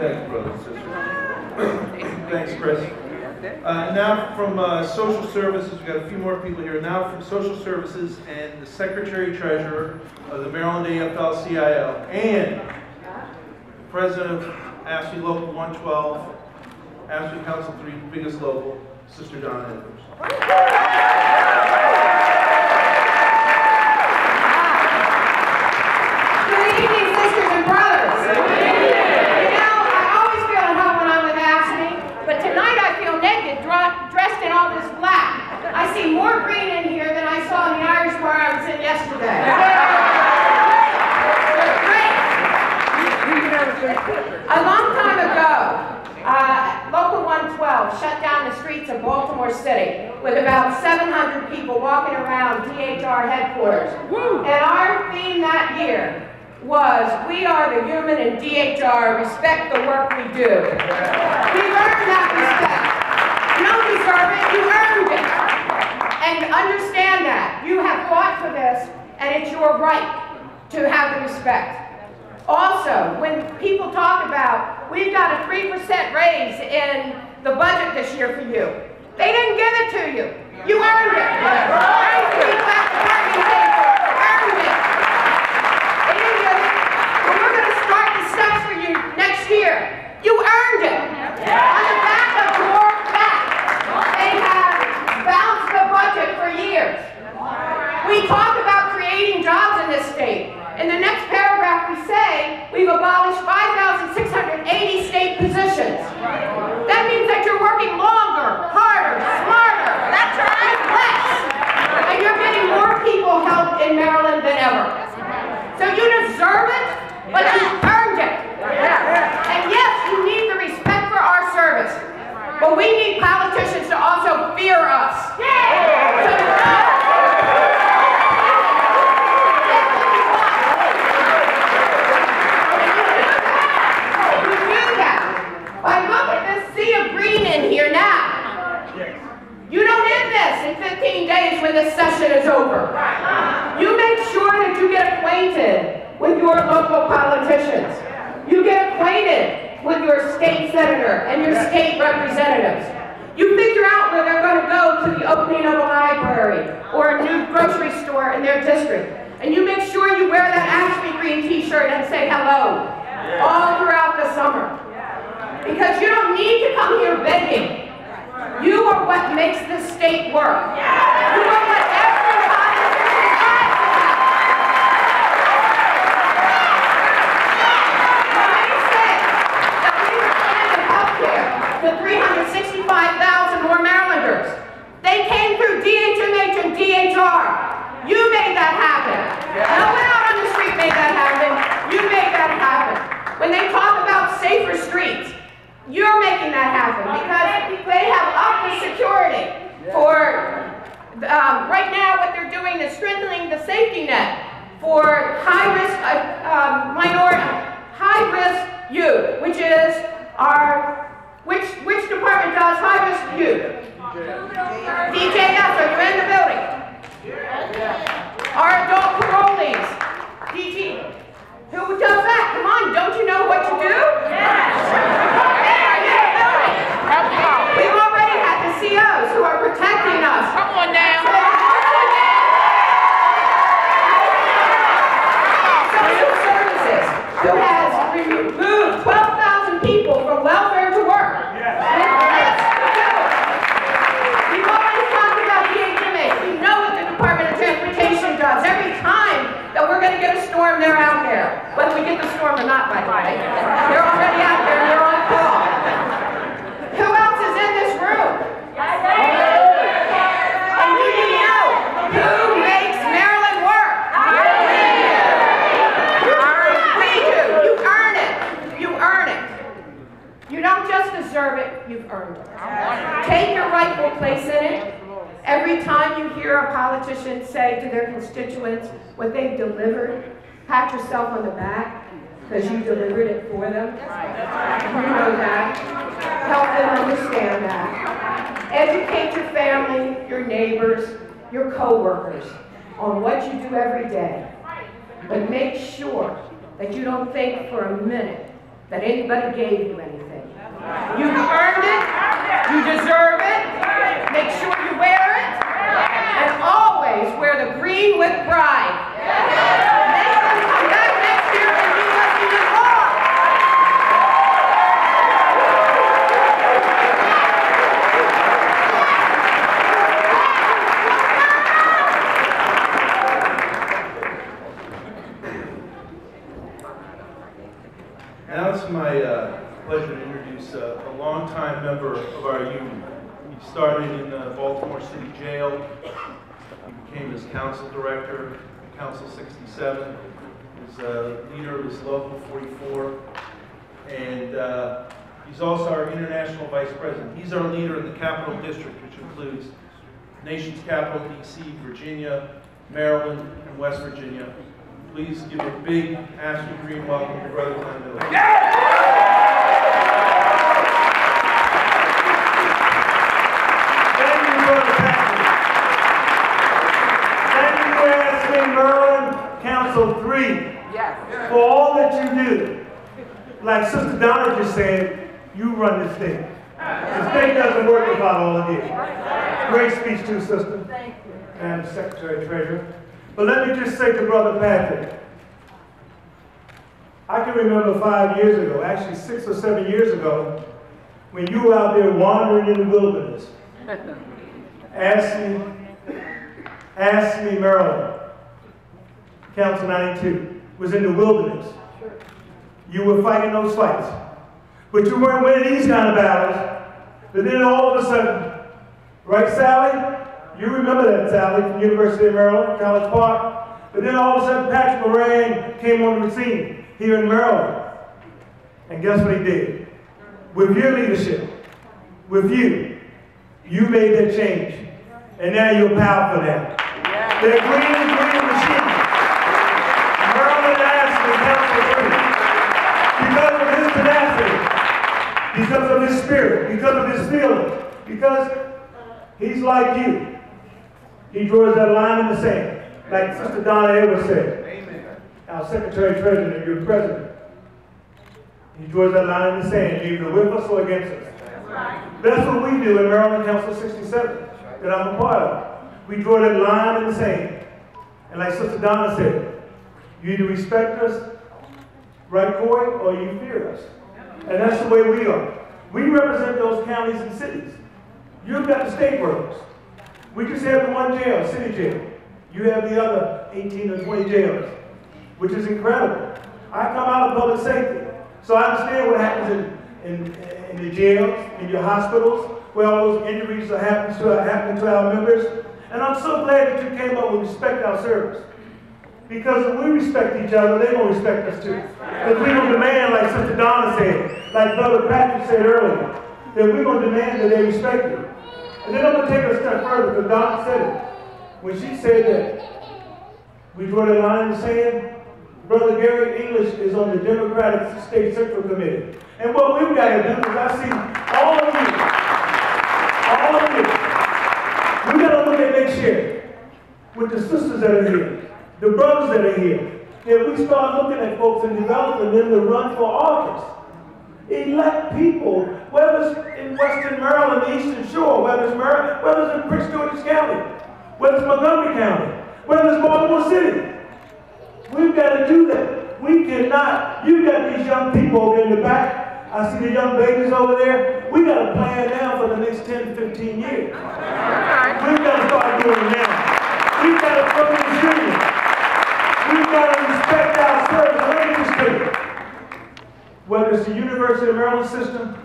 Thanks, brothers and sisters. Thanks, Chris. Now from Social Services, we've got a few more people here. Now from Social Services and the Secretary-Treasurer of the Maryland AFL-CIO and President of AFSCME Local 112, AFSCME Council 3, biggest local, Sister Donna Edwards. Good evening, sisters and brothers. You know, I always feel at home when I'm with AFSCME, but tonight I feel naked, dressed in all this black. I see more green in here than I saw in the Irish bar I was in yesterday. A long time ago, Local 112 shut down the streets of Baltimore City with about 700 people walking around DHR headquarters. And our theme that year was, "We are the human in DHR, respect the work we do." We've earned that respect. You don't deserve it, you earned it. And understand that. You have fought for this, and it's your right to have the respect. Also, when people talk about, we've got a 3% raise in the budget this year for you, they didn't give it to you. You earned it. People at the bargaining table earned it. They didn't give it. But we're going to start the steps for you next year. You earned it. On the back of your back, they have balanced the budget for years. We talk about creating jobs in this state. In the next paragraph, we say we've abolished 5,680 state positions. That means that you're working longer, harder, smarter. That's right. Less. And you're getting more people help in Maryland than ever. So you deserve it, but you earned it. And yes, you need the respect for our service. But we need politicians to also fear us. You don't end this in 15 days when this session is over. You make sure that you get acquainted with your local politicians. You get acquainted with your state senator and your state representatives. You figure out where they're going to go to the opening of a library or a new grocery store in their district. And you make sure you wear that AFSCME green t-shirt and say hello all throughout the summer. Because you don't need to come here begging. You are what makes this state work. You are what every politician has to have. When they say that we expanded health care to 365,000 more Marylanders, they came through DHMH and DHR. You made that happen. No one out on the street made that happen. You made that happen. When they talk about safer streets, you're making that happen because they have upped the security for, right now what they're doing is strengthening the safety net for high-risk high-risk youth, which is which department does high-risk youth? DJS, are you in the building? Our adult parolees, DG. Who does that? Come on, don't you know what to do? Yes. We've already had the COs who are protecting us. Come on now. Social Services, who has removed 12,000 people from welfare to work. We've already talked about DHMH. We know what the Department of Transportation does. Every time that we're going to get a storm, they're out there. Whether we get the storm or not, by the way. They're already out there and they're on call. Who else is in this room? And you know who makes Maryland work? We do. You earn it. You earn it. You don't just deserve it, you've earned it. Take your rightful place in it. Every time you hear a politician say to their constituents what they've delivered, pat yourself on the back because you delivered it for them. You know that. Help them understand that. Educate your family, your neighbors, your co-workers on what you do every day. But make sure that you don't think for a minute that anybody gave you anything. You've earned it, you deserve it, make sure you wear it, and always wear the green with pride. Make them come back next year and do us even more. Now it's my pleasure to introduce a longtime member of our union. He started in Baltimore City Jail. He became his council director, Council 67. He's a leader of his Local 44. And he's also our international vice president. He's our leader in the Capital District, which includes nation's capital, D.C., Virginia, Maryland, and West Virginia. Please give a big Ashley Green welcome to Brother Glen Middleton. Thank you, Brother Patrick. Thank you for asking Maryland Council 3 for all that you do. Like Sister Donna just said, you run this thing. The state doesn't work without all of you. Great speech too, Sister. Thank you. And Secretary Treasurer. But let me just say to Brother Patrick, I can remember 5 years ago, actually 6 or 7 years ago, when you were out there wandering in the wilderness. Ask me, Maryland, Council 92, was in the wilderness. You were fighting those fights. But you weren't winning these kind of battles. But then all of a sudden, right, Sally? You remember that, Sally, from the University of Maryland, College Park. But then all of a sudden, Patrick Moran came on the scene here in Maryland. And guess what he did? With your leadership, with you made that change. And now you're powerful now. The green machine. Maryland Ashley, Council 3. Because of his tenacity, because of his spirit, because of his feelings, because he's like you. He draws that line in the sand, like Sister Donna Edwards said. Amen. Our Secretary Treasurer and your President. He draws that line in the sand, either with us or against us. That's what we do in Maryland Council 67, that I'm a part of. We draw that line in the sand. And like Sister Donna said, you either respect us, right, Corey, or you fear us. And that's the way we are. We represent those counties and cities. You've got the state workers. We just have the one jail, city jail. You have the other 18 or 20 jails, which is incredible. I come out of public safety, so I understand what happens in the jails, in your hospitals, where all those injuries are happening to our members. And I'm so glad that you came up with respect our service. Because if we respect each other, they're going to respect us too. Because we're going to demand, like Sister Donna said, like Brother Patrick said earlier, that we're going to demand that they respect you. And then I'm going to take it a step further, because Donna said it. When she said that we draw the line in the sand, Brother Gary English is on the Democratic State Central Committee. And what we've got to do is I see all of you, we got to look at next year with the sisters that are here, the brothers that are here. If we start looking at folks and developing them to run for office, elect people, whether it's in Western Maryland, the Eastern Shore, whether it's in Prince George's County, whether it's Montgomery County, whether it's Baltimore City. We've got to do that. We cannot, you got these young people over in the back. I see the young babies over there. We got to plan now for the next 10 to 15 years. We've got to start doing it now. We've got to fund this union. We've got to respect our service. Let me just tell you, whether it's the University of Maryland system,